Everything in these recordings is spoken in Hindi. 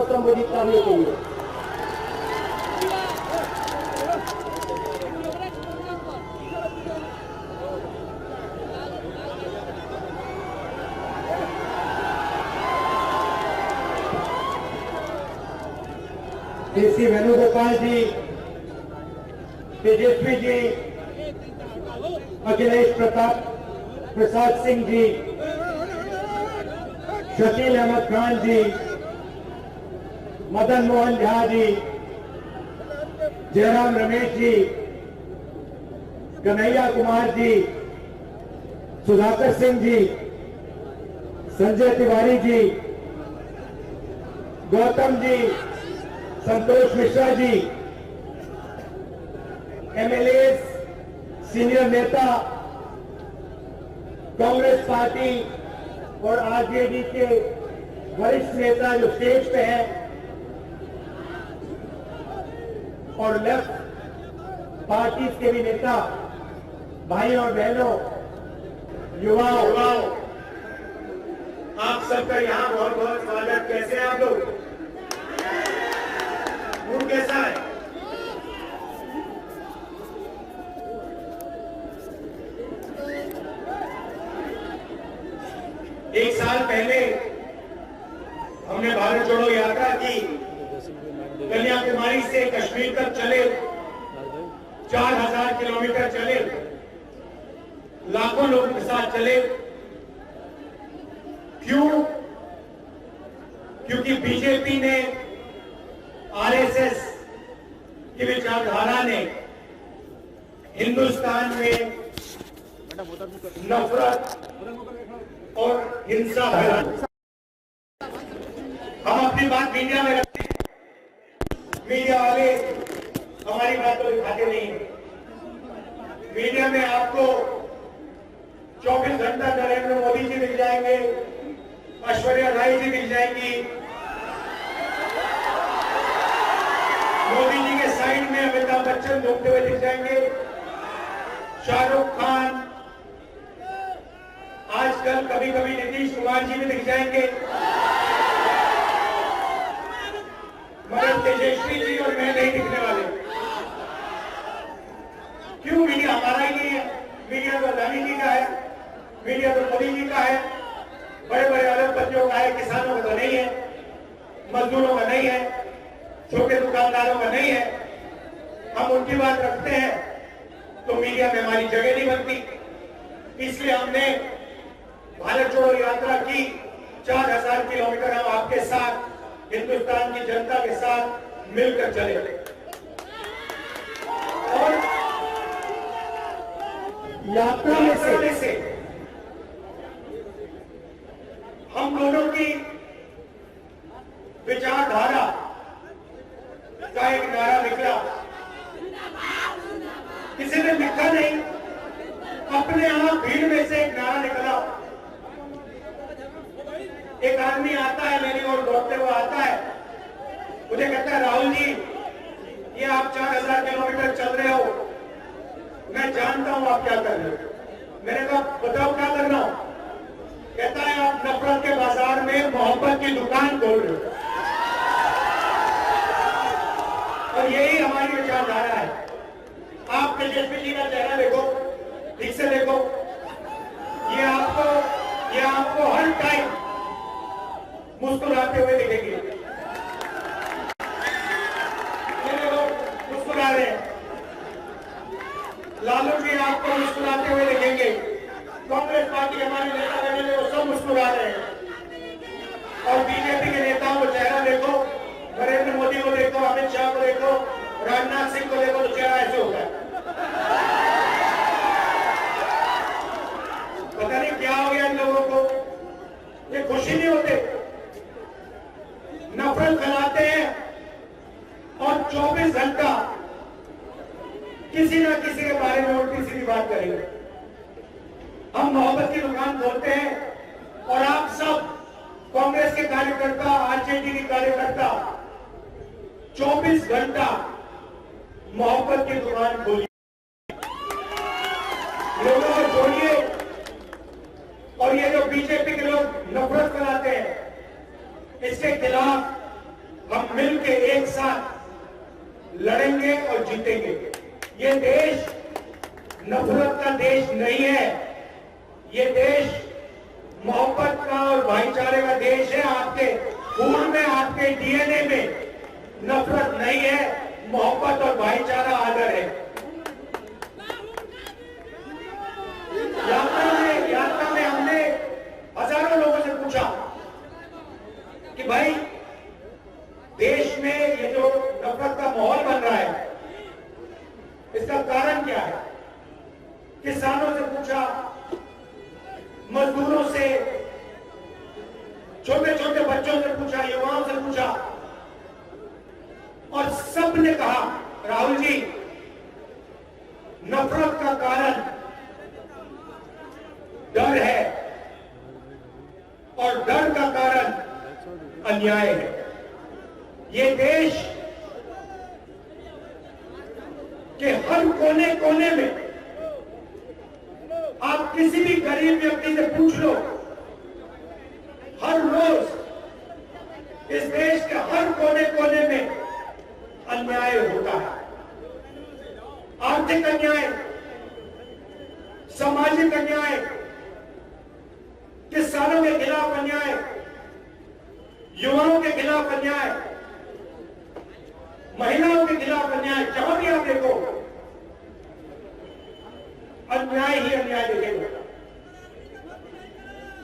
को संबोधित करने के लिए। श्री वेणुगोपाल जी, तेजस्वी जी, अखिलेश प्रसाद सिंह जी, शकील अहमद खान जी, मदन मोहन झा जी, जयराम रमेश जी, कन्हैया कुमार जी, सुधाकर सिंह जी, संजय तिवारी जी, गौतम जी, संतोष मिश्रा जी, एमएलए, सीनियर नेता, कांग्रेस पार्टी और आरजेडी के वरिष्ठ नेता जो स्टेज पे हैं, और लेफ्ट पार्टी के भी नेता, भाइयों और बहनों, युवाओं, आप सबका यहाँ बहुत बहुत स्वागत। कैसे हैं आप लोग? मूड कैसा है? एक साल पहले हमने भारत जोड़ो यात्रा की, कन्याकुमारी से कश्मीर तक चले, 4000 किलोमीटर चले, लाखों लोगों के साथ चले। क्यों? क्योंकि बीजेपी ने, आरएसएस की विचारधारा ने हिंदुस्तान में नफरत और हिंसा फैलाई। हम अपनी बात मीडिया में रखते हैं, मीडिया वाले हमारी बात को दिखाते नहीं है। मीडिया में आपको 24 घंटा नरेंद्र मोदी जी दिख जाएंगे, ऐश्वर्या राय जी दिख जाएंगी, मोदी जी के साइड में अमिताभ बच्चन घूमते हुए दिख जाएंगे, शाहरुख खान, आजकल कभी कभी नीतीश कुमार जी भी दिख जाएंगे, मगर तेजस्वी जी और मैं नहीं दिखने वाले। क्यों? मीडिया हमारा ही नहीं है, मीडिया तो अदानी जी का है, मीडिया तो मोदी जी का है, बड़े बड़े अरबपतियों का है, किसानों का तो नहीं है, मजदूरों का नहीं है, छोटे दुकानदारों का नहीं है। हम उनकी बात रखते हैं तो मीडिया में हमारी जगह नहीं बनती। इसलिए हमने भारत जोड़ो यात्रा की, 4000 किलोमीटर हम आपके साथ, हिंदुस्तान की जनता के साथ मिलकर चले। और यात्रा में से हम दोनों की विचारधारा का एक नारा निकला। किसी ने लिखा नहीं, अपने आप भीड़ में से एक नारा निकला। एक आदमी आता है, मेरी ओर दौड़ते हुए आता है, मुझे कहता है, राहुल जी, ये आप 4000 किलोमीटर चल रहे हो, मैं जानता हूं आप क्या कर रहे हो। मैंने कहा, बताओ क्या कर रहा हूं? कहता है, आप नफरत के बाजार में मोहब्बत की दुकान खोल रहे हो। और यही हमारी विचारधारा है। आप तेजस्वी जी का चेहरा देखो, ठीक से देखो, ये आपको हर टाइम मुस्कुराते हुए दिखेंगे। ये देखो, मुस्कुरा रहे हैं। लालू जी आपको मुस्कुराते हुए दिखेंगे। कांग्रेस पार्टी के हमारे नेता बने, वो सब मुस्कुरा रहे हैं। और बीजेपी के नेताओं को चेहरा देखो, नरेंद्र मोदी को देखो, अमित शाह को देखो, राजनाथ सिंह को देखो, तो चेहरा ऐसे होता है। पता नहीं क्या हो गया इन लोगों को, ये खुशी नहीं होते, नफरत फैलाते हैं और 24 घंटा किसी न किसी के बारे में उल्टी सीधी बात करेंगे। हम मोहब्बत की दुकान खोलते हैं और आप सब कांग्रेस के कार्यकर्ता, आरजेडी के कार्यकर्ता 24 घंटा मोहब्बत की दुकान खोलिए, लोगों को जोड़िए। और ये जो बीजेपी के लोग नफरत फैलाते हैं, इसके खिलाफ हम मिलके एक साथ लड़ेंगे और जीतेंगे। ये देश नफरत का देश नहीं है, ये देश मोहब्बत का और भाईचारे का देश है। आपके खून में, आपके डीएनए में नफरत नहीं है, मोहब्बत और भाईचारा आदर है। यात्रा में हमने हजारों लोगों से पूछा कि भाई देश में ये जो नफरत का माहौल बन रहा है, इसका कारण क्या है? किसानों से पूछा, मजदूरों से, छोटे छोटे बच्चों से पूछा, युवाओं से पूछा, और सब ने कहा राहुल जी, नफरत का कारण डर है और डर का कारण अन्याय है। ये देश के हर कोने कोने में आप किसी भी गरीब व्यक्ति से पूछ लो, हर रोज इस देश के हर कोने कोने में अन्याय होता है। आर्थिक अन्याय, सामाजिक अन्याय, किसानों के खिलाफ अन्याय, युवाओं के खिलाफ अन्याय, महिलाओं के खिलाफ अन्याय। जहां भी आप देखो अन्याय ही अन्याय दिखेगा।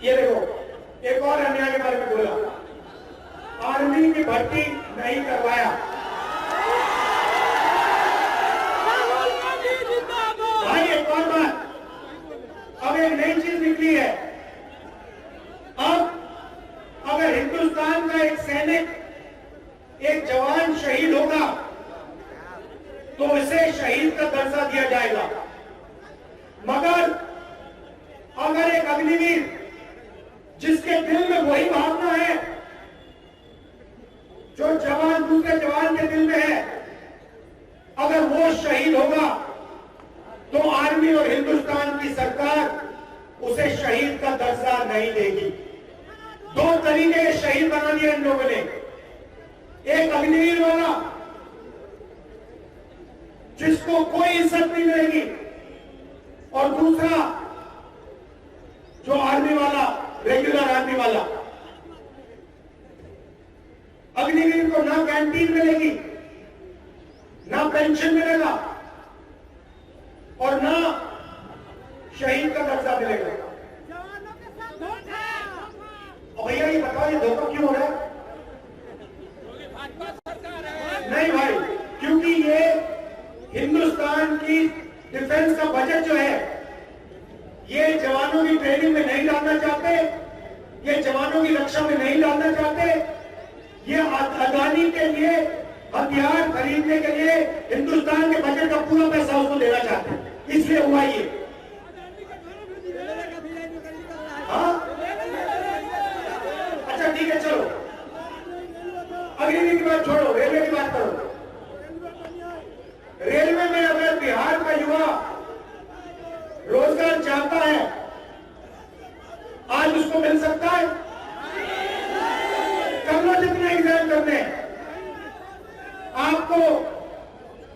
ये देखो, एक और अन्याय के बारे में बोला, आर्मी की भर्ती नहीं करवाया। भाई एक और बात, अब एक नई चीज निकली है। अब अगर हिंदुस्तान का एक सैनिक, एक जवान शहीद होगा तो उसे शहीद का दर्जा दिया जाएगा, मगर अगर एक अग्निवीर जिसके दिल में वही भावना है जो जवान दूसरे जवान के दिल में है, अगर वो शहीद होगा तो आर्मी और हिंदुस्तान की सरकार उसे शहीद का दर्जा नहीं देगी। दो तरीके के शहीद बना दिए इन लोगों ने, एक अग्निवीर वाला जिसको कोई इज्जत नहीं मिलेगी, और दूसरा जो आर्मी वाला, रेगुलर आर्मी वाला। अग्निवीर को ना कैंटीन मिलेगी, ना पेंशन मिलेगा, और ना शहीद का दर्जा मिलेगा। और भैया ये बताओ, ये धोखा क्यों हो रहा है? नहीं भाई, क्योंकि ये हिंदुस्तान की डिफेंस का बजट जो है, ये जवानों की ट्रेनिंग में नहीं डालना चाहते, ये जवानों की रक्षा में नहीं डालना चाहते, ये अदानी के लिए हथियार खरीदने के लिए हिंदुस्तान के बजट का पूरा पैसा उसको देना चाहते हैं, इसलिए हुआ ये। हाँ अच्छा ठीक है, चलो अग्निवीर की बात छोड़ो, रेलवे की बात करो। रेलवे में अगर बिहार का युवा रोजगार चाहता है, आज उसको मिल सकता है? कर लो जितने एग्जाम करने, आपको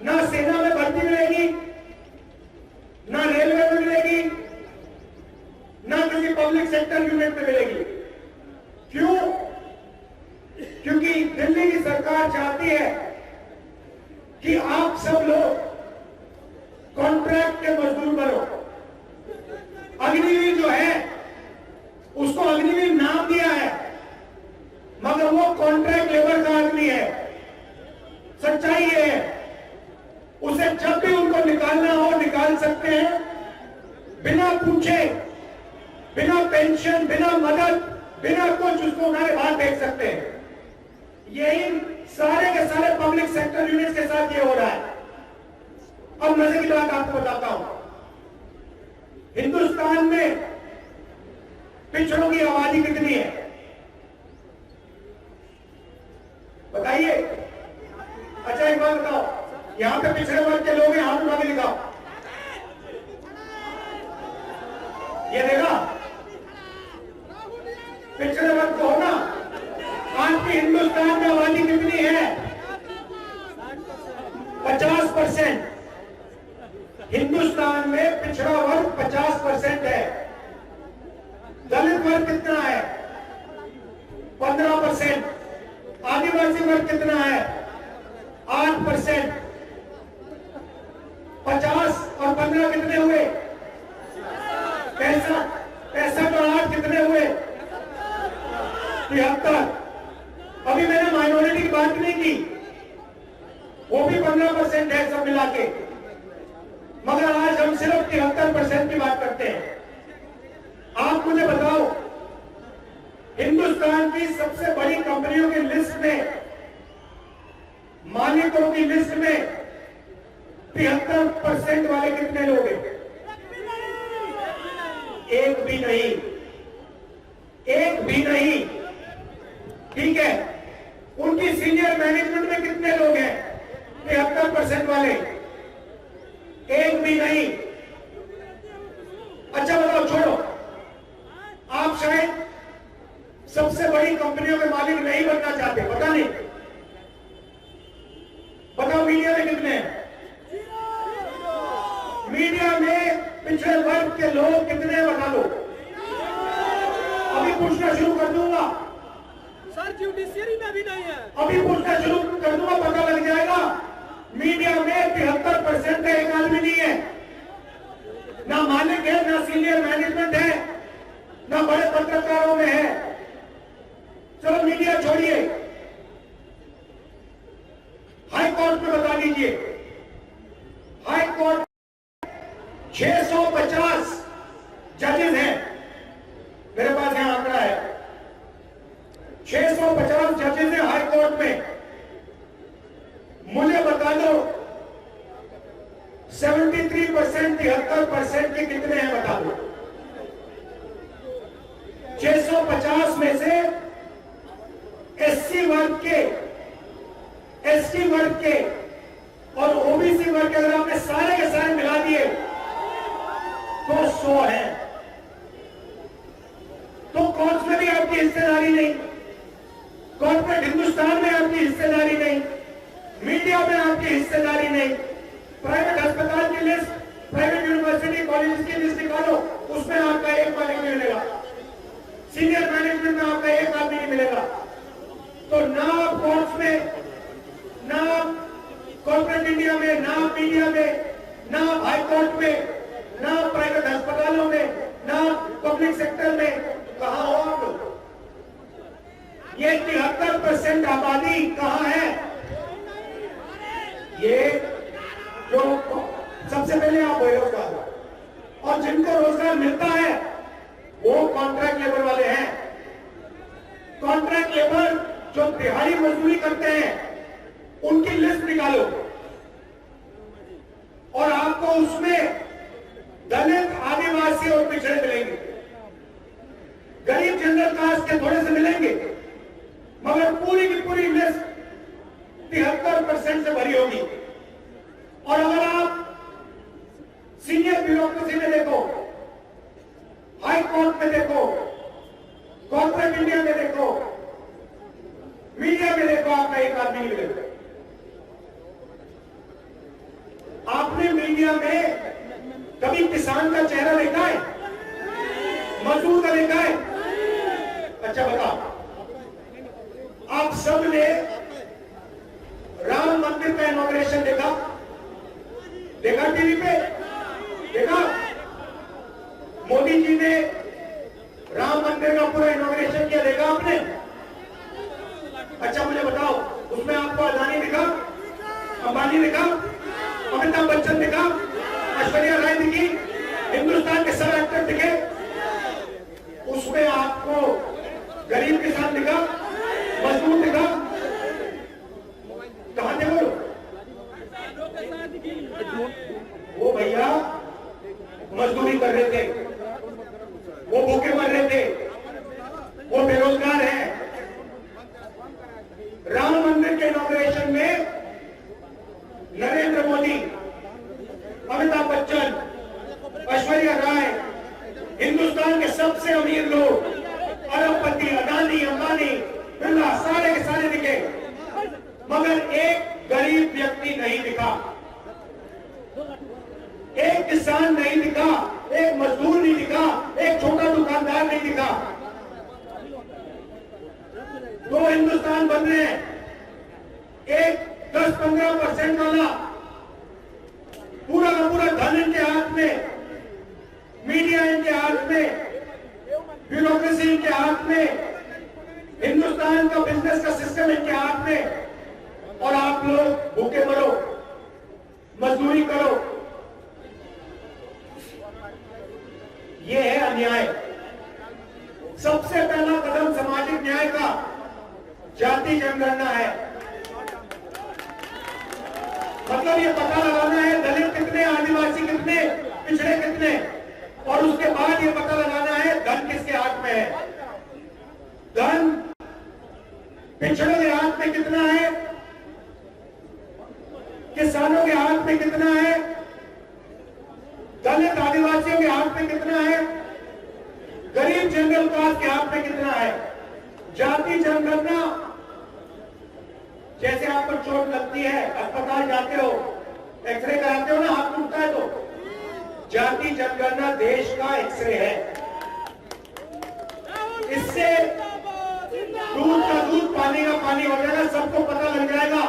ना सेना में भर्ती मिलेगी, ना रेलवे में मिलेगी, ना किसी पब्लिक सेक्टर यूनिट में मिलेगी। क्यों? क्योंकि दिल्ली की सरकार चाहती है कि आप सब लोग कॉन्ट्रैक्ट के मजदूर बनो। अग्निवीर जो है उसको अग्निवीर नाम दिया है, मगर वो कॉन्ट्रैक्ट लेबर का आदमी है। सच्चाई ये है, उसे जब भी उनको निकालना हो निकाल सकते हैं, बिना पूछे, बिना पेंशन, बिना मदद, बिना कुछ उसको उन्हें बाहर फेंक सकते हैं। यही सारे के सारे पब्लिक सेक्टर यूनिट्स के साथ ये हो रहा है। अब मजे की बात आपको बताता हूं, हिंदुस्तान में पिछड़ों की आबादी कितनी है बताइए? अच्छा एक बात बताओ, यहां पे पिछड़े वर्ग के लोग हैं, हाथ उठा के दिखाओ। ये देखा, पिछड़े वर्ग को होना। आज की हिंदुस्तान में आबादी कितनी है? आदिवासी वर्ग कितना है? 8%। 50 और 15 कितने हुए? 65 और 8 कितने हुए? 73। अभी मैंने माइनॉरिटी की बात नहीं की, वो भी 15% है सब मिला के, मगर आज हम सिर्फ 73% की बात करते हैं। आप मुझे बताओ, हिंदुस्तान की सबसे बड़ी कंपनियों की लिस्ट में, मालिकों की लिस्ट में 73% वाले कितने लोग हैं? एक भी नहीं, एक भी नहीं। ठीक है, उनकी सीनियर मैनेजमेंट में कितने लोग हैं? 73% वाले, एक भी नहीं। अच्छा बताओ, छोड़ो, आप शायद सबसे बड़ी कंपनियों के मालिक नहीं बनना चाहते, पता नहीं, बताओ मीडिया में कितने हैं? मीडिया में पिछड़े वर्ग के लोग कितने हैं, बता दो। अभी पूछना शुरू कर दूंगा सर, जुडिशियरी में भी नहीं है। अभी पूछना शुरू कर दूंगा, पता लग जाएगा। मीडिया में 73% है, एक आदमी नहीं है, ना मालिक है, ना सीनियर मैनेजमेंट है, ना बड़े पत्रकारों में है। चलो मीडिया छोड़िए, हाई कोर्ट में बता दीजिए। हाई कोर्ट 650 जजेस हैं, मेरे पास यहां आंकड़ा है, 650 जजेस हैं हाई कोर्ट में। मुझे बता दो 73%, 73% के कितने हैं, बता दो। 650 में से एससी वर्ग के, एसटी वर्ग के और ओबीसी वर्ग के अगर आपने सारे के सारे मिला दिए तो 100 है। तो कॉर्पोरेट में भी आपकी हिस्सेदारी नहीं, कॉर्पोरेट हिंदुस्तान में आपकी हिस्सेदारी नहीं, मीडिया में आपकी हिस्सेदारी नहीं। प्राइवेट अस्पताल की लिस्ट, प्राइवेट यूनिवर्सिटी कॉलेज की लिस्ट निकालो, उसमें आपका एक मालिक नहीं मिलेगा, सीनियर मैनेजमेंट में आपका एक आदमी नहीं मिलेगा। तो ना आप कोर्ट्स में, ना कॉर्पोरेट इंडिया में, ना मीडिया में, ना हाई कोर्ट में, ना प्राइवेट अस्पतालों में, ना पब्लिक सेक्टर में, कहां हो आप लोग? ये 73% आबादी कहां है? ये जो सबसे पहले आप बेरोजगार, और जिनको रोजगार मिलता है वो कॉन्ट्रैक्ट लेबर वाले हैं। कॉन्ट्रैक्ट लेबर जो दिहाड़ी मजदूरी करते हैं उनकी लिस्ट निकालो और आपको उसमें दलित, आदिवासी और पिछड़े मिलेंगे, गरीब जनरल कास्ट के थोड़े से मिलेंगे, मगर पूरी की पूरी लिस्ट 73% से भरी होगी। और अगर आप सीनियर ब्यूरोक्रेसी में देखो, हाई कोर्ट में देखो, कॉर्पोरेट इंडिया में देखो, मीडिया में देखो, आपका एक आदमी नहीं मिलेगा। आपने मीडिया में कभी किसान का चेहरा देखा है? मजदूर का देखा है? अच्छा बताओ, आप सब ने राम मंदिर का इनॉग्रेशन देखा? देखा टीवी पे? देखा? मोदी जी ने राम मंदिर का पूरा इनॉग्रेशन किया, देखा आपने? अच्छा मुझे बताओ, उसमें आपको अदानी दिखा, अंबानी दिखा, अमिताभ बच्चन दिखा, ऐश्वर्या राय दिखी, हिंदुस्तान के सब एक्टर दिखे? उसमें आपको गरीब किसान दिखा, मजदूर दिखा? कहां थे बोलो? वो भैया मजदूरी कर रहे थे, वो भूखे मर रहे थे, वो बेरोजगार हैं। राम मंदिर के इनॉग्रेशन में नरेंद्र मोदी, अमिताभ बच्चन, ऐश्वर्या राय, हिंदुस्तान के सबसे अमीर लोग, अरबपति, अदानी, अंबानी, बिरला, सारे के सारे दिखे, मगर एक गरीब व्यक्ति नहीं दिखा, एक किसान नहीं दिखा, एक मजदूर नहीं दिखा, एक छोटा दुकानदार नहीं दिखा। दो हिंदुस्तान बन रहे हैं, एक 10-15% वाला पूरा का पूरा धन इनके हाथ में, मीडिया इनके हाथ में, ब्यूरोक्रेसी इनके हाथ में, हिंदुस्तान का बिजनेस का सिस्टम इनके हाथ में, और आप लोग भूखे मरो, मजदूरी करो। यह है अन्याय। सबसे पहला कदम सामाजिक न्याय का जाति जनगणना है। मतलब ये पता लगाना है दलित कितने, आदिवासी कितने, पिछड़े कितने, और उसके बाद ये पता लगाना है धन किसके हाथ में है। धन पिछड़ों के हाथ में कितना है, किसानों के हाथ में कितना है, दलित आदिवासियों के हाथ में कितना है, गरीब जनरल क्लास के हाथ में कितना है। जाति जनगणना, जैसे आपको चोट लगती है, अस्पताल जाते हो, एक्सरे कराते हो ना, हाथ टूटता है तो जाति जनगणना देश का एक्सरे है। इससे दूध का दूध, पानी का पानी हो जाएगा, सबको पता लग जाएगा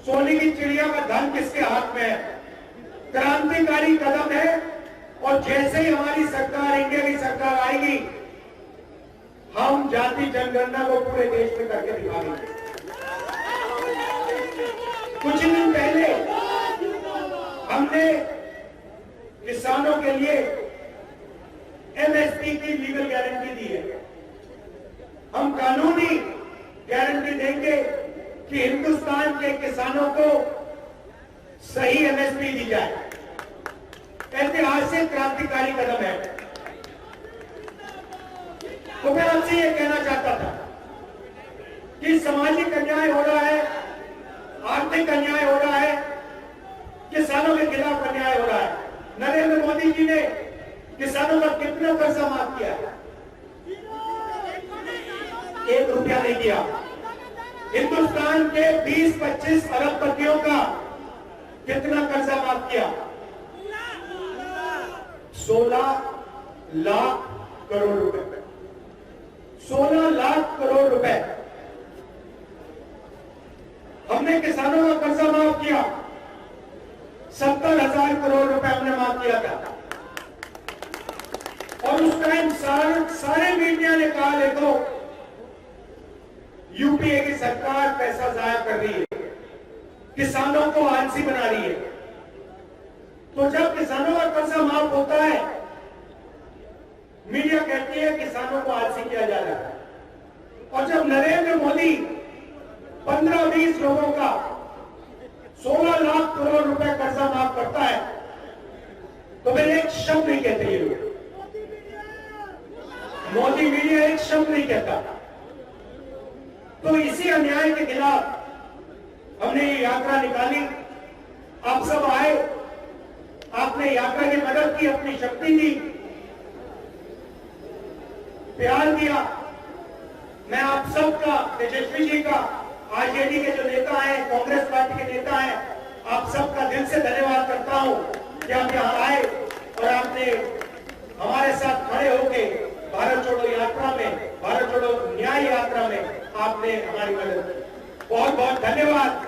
सोने की चिड़िया का धन किसके हाथ में है। क्रांतिकारी कदम है, और जैसे ही हमारी सरकार, इंडिया की सरकार आएगी, हम जाति जनगणना को पूरे देश में करके दिखाएंगे। कुछ दिन पहले हमने किसानों के लिए एमएसपी की लीगल गारंटी दी है। हम कानूनी गारंटी देंगे कि हिंदुस्तान के किसानों को सही एमएसपी दी जाए। ऐतिहासिक क्रांतिकारी कदम है। तो मैं आपसे यह कहना चाहता था कि सामाजिक अन्याय हो रहा है, आर्थिक अन्याय हो रहा है, किसानों के खिलाफ अन्याय हो रहा है। नरेंद्र मोदी जी ने किसानों का कितना कर्जा माफ किया? 1 रुपया नहीं दिया। हिंदुस्तान के 20-25 अरबपतियों का कितना कर्जा माफ किया? 16 लाख करोड़ रुपए। 16 लाख करोड़ रुपए हमने किसानों का कर्जा माफ किया। 70,000 करोड़ रुपए हमने माफ किया था। और उस टाइम सारे मीडिया ने कहा, देखो यूपीए की सरकार पैसा जाया कर रही है, किसानों को आलसी बना रही है। तो जब किसानों का कर्जा माफ होता है, मीडिया कहती है किसानों को आलसी किया जा रहा है। और जब नरेंद्र मोदी 15-20 लोगों का 16 लाख करोड़ रुपए कर्जा माफ करता है, तो फिर एक शब्द नहीं कहते ये लोग। मोदी मीडिया एक शब्द नहीं कहता। तो इसी अन्याय के खिलाफ हमने ये यात्रा निकाली। आप सब आए, आपने यात्रा की मदद की, अपनी शक्ति दी, प्यार दिया। मैं आप सबका, तेजस्वी जी का, आरजेडी के जो नेता हैं, कांग्रेस पार्टी के नेता हैं, आप सबका दिल से धन्यवाद करता हूं कि आप यहां आए और आपने हमारे साथ खड़े होकर भारत छोड़ो यात्रा में, भारत छोड़ो न्याय यात्रा में आपने हमारी मदद की। बहुत बहुत धन्यवाद।